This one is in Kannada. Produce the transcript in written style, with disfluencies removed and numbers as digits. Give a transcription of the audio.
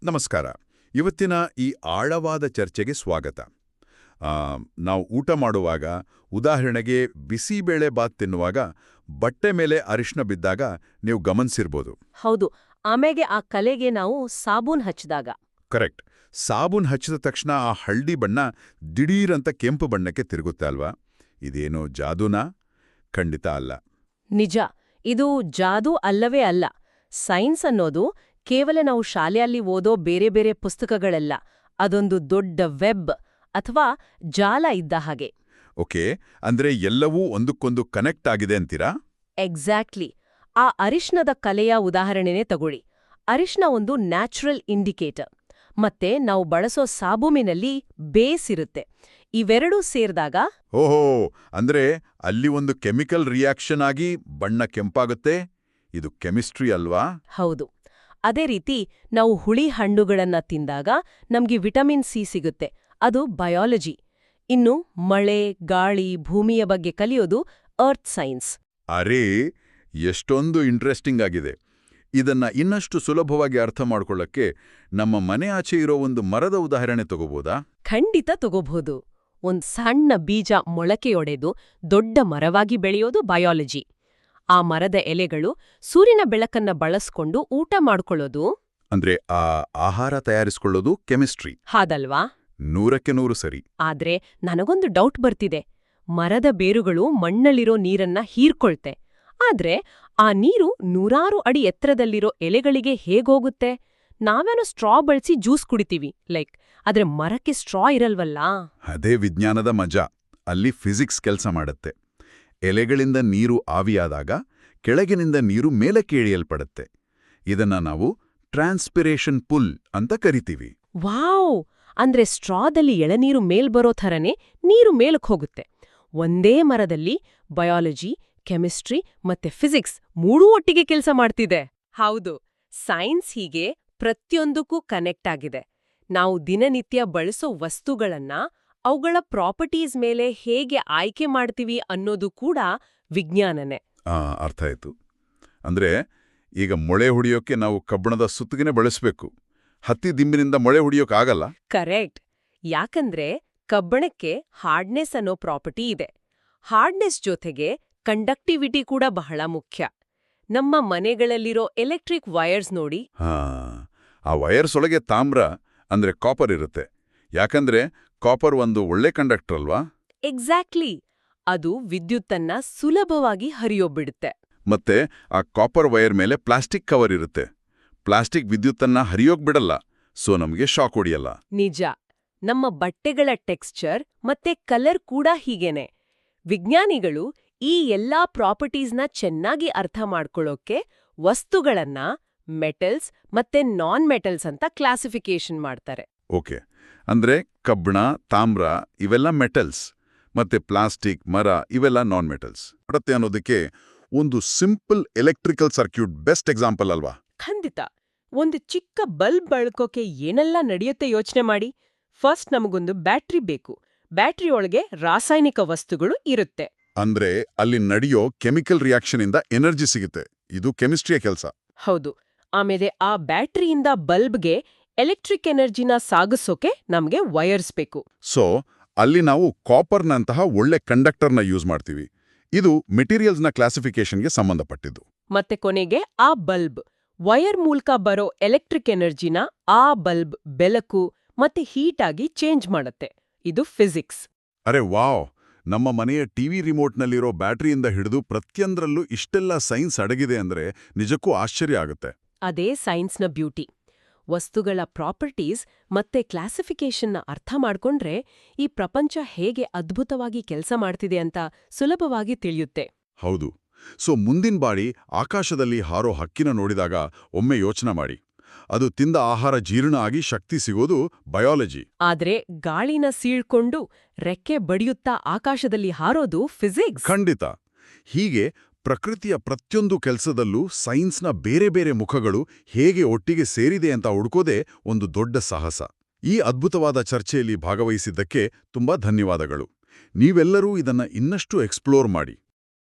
ನಮಸ್ಕಾರ. ಇವತ್ತಿನ ಈ ಆಳವಾದ ಚರ್ಚೆಗೆ ಸ್ವಾಗತ. ನಾವು ಊಟ ಮಾಡುವಾಗ, ಉದಾಹರಣೆಗೆ ಬಿಸಿಬೇಳೆ ಬಾತ್ ತಿನ್ನುವಾಗ ಬಟ್ಟೆ ಮೇಲೆ ಅರಿಶಿನ ಬಿದ್ದಾಗ ನೀವು ಗಮನಿಸಿರ್ಬೋದು. ಹೌದು, ಆಮೇಲೆ ಆ ಕಲೆಗೆ ನಾವು ಸಾಬೂನ್ ಹಚ್ಚಿದಾಗ. ಕರೆಕ್ಟ್. ಸಾಬೂನ್ ಹಚ್ಚಿದ ತಕ್ಷಣ ಆ ಹಳ್ದಿ ಬಣ್ಣ ದಿಢೀರಂತ ಕೆಂಪು ಬಣ್ಣಕ್ಕೆ ತಿರುಗುತ್ತೆ ಅಲ್ವಾ? ಇದೇನೋ ಜಾದೂನಾ? ಖಂಡಿತ ಅಲ್ಲ. ನಿಜ, ಇದು ಜಾದೂ ಅಲ್ಲವೇ ಅಲ್ಲ. ಸೈನ್ಸ್ ಅನ್ನೋದು ಕೇವಲ ನಾವು ಶಾಲೆಯಲ್ಲಿ ಓದೋ ಬೇರೆ ಬೇರೆ ಪುಸ್ತಕಗಳೆಲ್ಲ, ಅದೊಂದು ದೊಡ್ಡ ವೆಬ್ ಅಥವಾ ಜಾಲ ಇದ್ದ ಹಾಗೆ. ಓಕೆ, ಅಂದ್ರೆ ಎಲ್ಲವೂ ಒಂದಕ್ಕೊಂದು ಕನೆಕ್ಟ್ ಆಗಿದೆ ಅಂತೀರಾ? ಎಕ್ಸಾಕ್ಟ್ಲಿ. ಆ ಅರಿಶಿನದ ಕಲೆಯ ಉದಾಹರಣೆನೇ ತಗೊಳ್ಳಿ. ಅರಿಶಿನ ಒಂದು ನ್ಯಾಚುರಲ್ ಇಂಡಿಕೇಟರ್. ಮತ್ತೆ ನಾವು ಬಳಸೋ ಸಾಬೂನಿನಲ್ಲಿ ಬೇಸ್ ಇರುತ್ತೆ. ಇವೆರಡೂ ಸೇರಿದಾಗ ಓಹೋ, ಅಂದ್ರೆ ಅಲ್ಲಿ ಒಂದು ಕೆಮಿಕಲ್ ರಿಯಾಕ್ಷನ್ ಆಗಿ ಬಣ್ಣ ಕೆಂಪಾಗುತ್ತೆ. ಇದು ಕೆಮಿಸ್ಟ್ರಿ ಅಲ್ವಾ? ಹೌದು. ಅದೇ ರೀತಿ ನಾವು ಹುಳಿ ಹಣ್ಣುಗಳನ್ನ ತಿಂದಾಗ ನಮ್ಗೆ ವಿಟಮಿನ್ ಸಿ ಸಿಗುತ್ತೆ. ಅದು ಬಯಾಲಜಿ. ಇನ್ನು ಮಳೆ, ಗಾಳಿ, ಭೂಮಿಯ ಬಗ್ಗೆ ಕಲಿಯೋದು ಅರ್ತ್ ಸೈನ್ಸ್. ಅರೇ, ಎಷ್ಟೊಂದು ಇಂಟ್ರೆಸ್ಟಿಂಗ್ ಆಗಿದೆ. ಇದನ್ನ ಇನ್ನಷ್ಟು ಸುಲಭವಾಗಿ ಅರ್ಥ ಮಾಡ್ಕೊಳ್ಳಕ್ಕೆ ನಮ್ಮ ಮನೆ ಆಚೆ ಇರೋ ಒಂದು ಮರದ ಉದಾಹರಣೆ ತಗೋಬೋದಾ? ಖಂಡಿತ ತಗೋಬಹುದು. ಒಂದ್ ಸಣ್ಣ ಬೀಜ ಮೊಳಕೆಯೊಡೆದು ದೊಡ್ಡ ಮರವಾಗಿ ಬೆಳೆಯೋದು ಬಯಾಲಜಿ. ಆ ಮರದ ಎಲೆಗಳು ಸೂರ್ಯನ ಬೆಳಕನ್ನ ಬಳಸ್ಕೊಂಡು ಊಟ ಮಾಡ್ಕೊಳ್ಳೋದು, ಅಂದ್ರೆ ಆ ಆಹಾರ ತಯಾರಿಸ್ಕೊಳ್ಳೋದು ಕೆಮಿಸ್ಟ್ರಿ. ಹಾದಲ್ವಾ? 100% ಸರಿ. ಆದ್ರೆ ನನಗೊಂದು ಡೌಟ್ ಬರ್ತಿದೆ. ಮರದ ಬೇರುಗಳು ಮಣ್ಣಲ್ಲಿರೋ ನೀರನ್ನ ಹೀರ್ಕೊಳ್ತೆ. ಆದ್ರೆ ಆ ನೀರು ನೂರಾರು ಅಡಿ ಎತ್ತರದಲ್ಲಿರೋ ಎಲೆಗಳಿಗೆ ಹೇಗೋಗುತ್ತೆ? ನಾವೇನೋ ಸ್ಟ್ರಾ ಬಳಸಿ ಜ್ಯೂಸ್ ಕುಡಿತೀವಿ, ಆದ್ರೆ ಮರಕ್ಕೆ ಸ್ಟ್ರಾ ಇರಲ್ವಲ್ಲ. ಅದೇ ವಿಜ್ಞಾನದ ಮಜಾ. ಅಲ್ಲಿ ಫಿಸಿಕ್ಸ್ ಕೆಲಸ ಮಾಡುತ್ತೆ. ಎಲೆಗಳಿಂದ ನೀರು ಆವಿಯಾದಾಗ ಕೆಳಗಿನಿಂದ ನೀರು ಮೇಲಕ್ಕೆ ಇಳಿಯಲ್ಪಡುತ್ತೆ. ಇದನ್ನ ನಾವು ಟ್ರಾನ್ಸ್ಪಿರೇಷನ್ ಪುಲ್ ಅಂತ ಕರಿತೀವಿ. ವಾವ್! ಅಂದ್ರೆ ಸ್ಟ್ರಾದಲ್ಲಿ ಎಳನೀರು ಮೇಲ್ಬರೋ ಥರನೇ ನೀರು ಮೇಲಕ್ಕೆ ಹೋಗುತ್ತೆ. ಒಂದೇ ಮರದಲ್ಲಿ ಬಯಾಲಜಿ, ಕೆಮಿಸ್ಟ್ರಿ ಮತ್ತೆ ಫಿಸಿಕ್ಸ್ ಮೂರೂ ಒಟ್ಟಿಗೆ ಕೆಲಸ ಮಾಡ್ತಿದೆ. ಹೌದು, ಸೈನ್ಸ್ ಹೀಗೆ ಪ್ರತಿಯೊಂದಕ್ಕೂ ಕನೆಕ್ಟ್ ಆಗಿದೆ. ನಾವು ದಿನನಿತ್ಯ ಬಳಸೋ ವಸ್ತುಗಳನ್ನ ಅವುಗಳ ಪ್ರಾಪರ್ಟೀಸ್ ಮೇಲೆ ಹೇಗೆ ಆಯ್ಕೆ ಮಾಡ್ತೀವಿ ಅನ್ನೋದು ಕೂಡ ವಿಜ್ಞಾನನೇ. ಅರ್ಥ ಆಯ್ತು. ಅಂದ್ರೆ ಈಗ ಮೊಳೆ ಹೊಡಿಯೋಕೆ ನಾವು ಕಬ್ಬಣದ ಸುತ್ತಿಗೆನೆ ಬಳಸಬೇಕು. ಹತ್ತಿ ದಿಂಬಿನಿಂದ ಮೊಳೆ ಹೊಡಿಯೋಕ್ಕಾಗಲ್ಲ. ಕರೆಕ್ಟ್. ಯಾಕಂದ್ರೆ ಕಬ್ಬಣಕ್ಕೆ ಹಾರ್ಡ್ನೆಸ್ ಅನ್ನೋ ಪ್ರಾಪರ್ಟಿ ಇದೆ. ಹಾರ್ಡ್ನೆಸ್ ಜೊತೆಗೆ ಕಂಡಕ್ಟಿವಿಟಿ ಕೂಡ ಬಹಳ ಮುಖ್ಯ. ನಮ್ಮ ಮನೆಗಳಲ್ಲಿರೋ ಎಲೆಕ್ಟ್ರಿಕ್ ವೈರ್ಸ್ ನೋಡಿ. ಆ ವೈರ್ಸ್ ಒಳಗೆ ತಾಮ್ರ ಅಂದ್ರೆ ಕಾಪರ್ ಇರುತ್ತೆ. ಯಾಕಂದ್ರೆ ಕಾಪರ್ ಒಂದು ಒಳ್ಳೆ ಕಂಡಕ್ಟರ್ ಅಲ್ವಾ? ಎಕ್ಸಾಕ್ಟ್ಲಿ. ಅದು ವಿದ್ಯುತ್ತನ್ನ ಸುಲಭವಾಗಿ ಹರಿಯೋಬಿಡುತ್ತೆ. ಮತ್ತೆ ಆ ಕಾಪರ್ ವೈರ್ ಮೇಲೆ ಪ್ಲಾಸ್ಟಿಕ್ ಕವರ್ ಇರುತ್ತೆ. ಪ್ಲಾಸ್ಟಿಕ್ ವಿದ್ಯುತ್ತನ್ನ ಹರಿಯೋಕ್ ಬಿಡಲ್ಲ, ಸೊ ನಮಗೆ ಶಾಕ್ ಹೊಡಿಯಲ್ಲ. ನಿಜ. ನಮ್ಮ ಬಟ್ಟೆಗಳ ಟೆಕ್ಸ್ಚರ್ ಮತ್ತೆ ಕಲರ್ ಕೂಡ ಹೀಗೇನೆ. ವಿಜ್ಞಾನಿಗಳು ಈ ಎಲ್ಲಾ ಪ್ರಾಪರ್ಟೀಸ್ನ ಚೆನ್ನಾಗಿ ಅರ್ಥ ಮಾಡ್ಕೊಳ್ಳೋಕೆ ವಸ್ತುಗಳನ್ನ ಮೆಟಲ್ಸ್ ಮತ್ತೆ ನಾನ್ ಮೆಟಲ್ಸ್ ಅಂತ ಕ್ಲಾಸಿಫಿಕೇಶನ್ ಮಾಡ್ತಾರೆ. ಓಕೆ, ಅಂದ್ರೆ ಕಬ್ಬಣ, ತಾಮ್ರ ಇವೆಲ್ಲ ಮೆಟಲ್ಸ್, ಮತ್ತೆ ಪ್ಲಾಸ್ಟಿಕ್, ಮರ ಇವೆಲ್ಲ ನಾನ್ ಮೆಟಲ್ಸ್. ಬರುತ್ತೆ ಅನ್ನೋದಕ್ಕೆ ಒಂದು simple electrical circuit best example ಅಲ್ವಾ? ಖಂಡಿತ. ಒಂದು ಚಿಕ್ಕ ಬಲ್ಬ್ ಬಳಕೋಕೆ ಏನೆಲ್ಲ ನಡೆಯುತ್ತೆ ಯೋಚನೆ ಮಾಡಿ. ಫಸ್ಟ್ ನಮಗೊಂದು ಬ್ಯಾಟ್ರಿ ಬೇಕು. ಬ್ಯಾಟ್ರಿ ಒಳಗೆ ರಾಸಾಯನಿಕ ವಸ್ತುಗಳು ಇರುತ್ತೆ. ಅಂದ್ರೆ ಅಲ್ಲಿ ನಡೆಯೋ ಕೆಮಿಕಲ್ ರಿಯಾಕ್ಷನ್ ಇಂದ ಎನರ್ಜಿ ಸಿಗುತ್ತೆ. ಇದು ಕೆಮಿಸ್ಟ್ರಿಯ ಕೆಲಸ. ಹೌದು. ಆಮೇಲೆ ಆ ಬ್ಯಾಟ್ರಿಯಿಂದ ಬಲ್ಬ್ಗೆ ಎಲೆಕ್ಟ್ರಿಕ್ ಎನರ್ಜಿನ ಸಾಗಿಸೋಕೆ ನಮ್ಗೆ ವೈರ್ಸ್ ಬೇಕು. ಸೊ ಅಲ್ಲಿ ನಾವು ಕಾಪರ್ನಂತಹ ಒಳ್ಳೆ ಕಂಡಕ್ಟರ್ನ ಯೂಸ್ ಮಾಡ್ತೀವಿ. ಇದು ಮೆಟೀರಿಯಲ್ಸ್ನ ಕ್ಲಾಸಿಫಿಕೇಶನ್ಗೆ ಸಂಬಂಧಪಟ್ಟಿದ್ದು. ಮತ್ತೆ ಕೊನೆಗೆ ಆ ಬಲ್ಬ್ ವೈರ್ ಮೂಲಕ ಬರೋ ಎಲೆಕ್ಟ್ರಿಕ್ ಎನರ್ಜಿನ ಆ ಬಲ್ಬ್ ಬೆಳಕು ಮತ್ತೆ ಹೀಟ್ ಆಗಿ ಚೇಂಜ್ ಮಾಡುತ್ತೆ. ಇದು ಫಿಸಿಕ್ಸ್. ಅರೆ ವಾವ್! ನಮ್ಮ ಮನೆಯ ಟಿವಿ ರಿಮೋಟ್ನಲ್ಲಿರೋ ಬ್ಯಾಟ್ರಿಯಿಂದ ಹಿಡಿದು ಪ್ರತಿಯೊಂದರಲ್ಲೂ ಇಷ್ಟೆಲ್ಲ ಸೈನ್ಸ್ ಅಡಗಿದೆ ಅಂದ್ರೆ ನಿಜಕ್ಕೂ ಆಶ್ಚರ್ಯ ಆಗುತ್ತೆ. ಅದೇ ಸೈನ್ಸ್ನ ಬ್ಯೂಟಿ. ವಸ್ತುಗಳ ಪ್ರಾಪರ್ಟೀಸ್ ಮತ್ತೆ ಕ್ಲಾಸಿಫಿಕೇಶನ್ನ ಅರ್ಥ ಮಾಡ್ಕೊಂಡ್ರೆ ಈ ಪ್ರಪಂಚ ಹೇಗೆ ಅದ್ಭುತವಾಗಿ ಕೆಲಸ ಮಾಡ್ತಿದೆ ಅಂತ ಸುಲಭವಾಗಿ ತಿಳಿಯುತ್ತೆ. ಹೌದು. ಸೊ ಮುಂದಿನ ಬಾರಿ ಆಕಾಶದಲ್ಲಿ ಹಾರೋ ಹಕ್ಕಿನ ನೋಡಿದಾಗ ಒಮ್ಮೆ ಯೋಚನೆ ಮಾಡಿ. ಅದು ತಿಂದ ಆಹಾರ ಜೀರ್ಣ ಆಗಿ ಶಕ್ತಿ ಸಿಗೋದು ಬಯಾಲಜಿ. ಆದ್ರೆ ಗಾಳಿನ ಸೀಳ್ಕೊಂಡು ರೆಕ್ಕೆ ಬಡಿಯುತ್ತಾ ಆಕಾಶದಲ್ಲಿ ಹಾರೋದು ಫಿಸಿಕ್ಸ್. ಖಂಡಿತ. ಹೀಗೆ ಪ್ರಕೃತಿಯ ಪ್ರತಿಯೊಂದು ಕೆಲಸದಲ್ಲೂ ಸೈನ್ಸ್ನ ಬೇರೆ ಬೇರೆ ಮುಖಗಳು ಹೇಗೆ ಒಟ್ಟಿಗೆ ಸೇರಿದೆ ಅಂತ ಹುಡುಕೋದೇ ಒಂದು ದೊಡ್ಡ ಸಾಹಸ. ಈ ಅದ್ಭುತವಾದ ಚರ್ಚೆಯಲ್ಲಿ ಭಾಗವಹಿಸಿದ್ದಕ್ಕೆ ತುಂಬಾ ಧನ್ಯವಾದಗಳು. ನೀವೆಲ್ಲರೂ ಇದನ್ನ ಇನ್ನಷ್ಟು ಎಕ್ಸ್ಪ್ಲೋರ್ ಮಾಡಿ.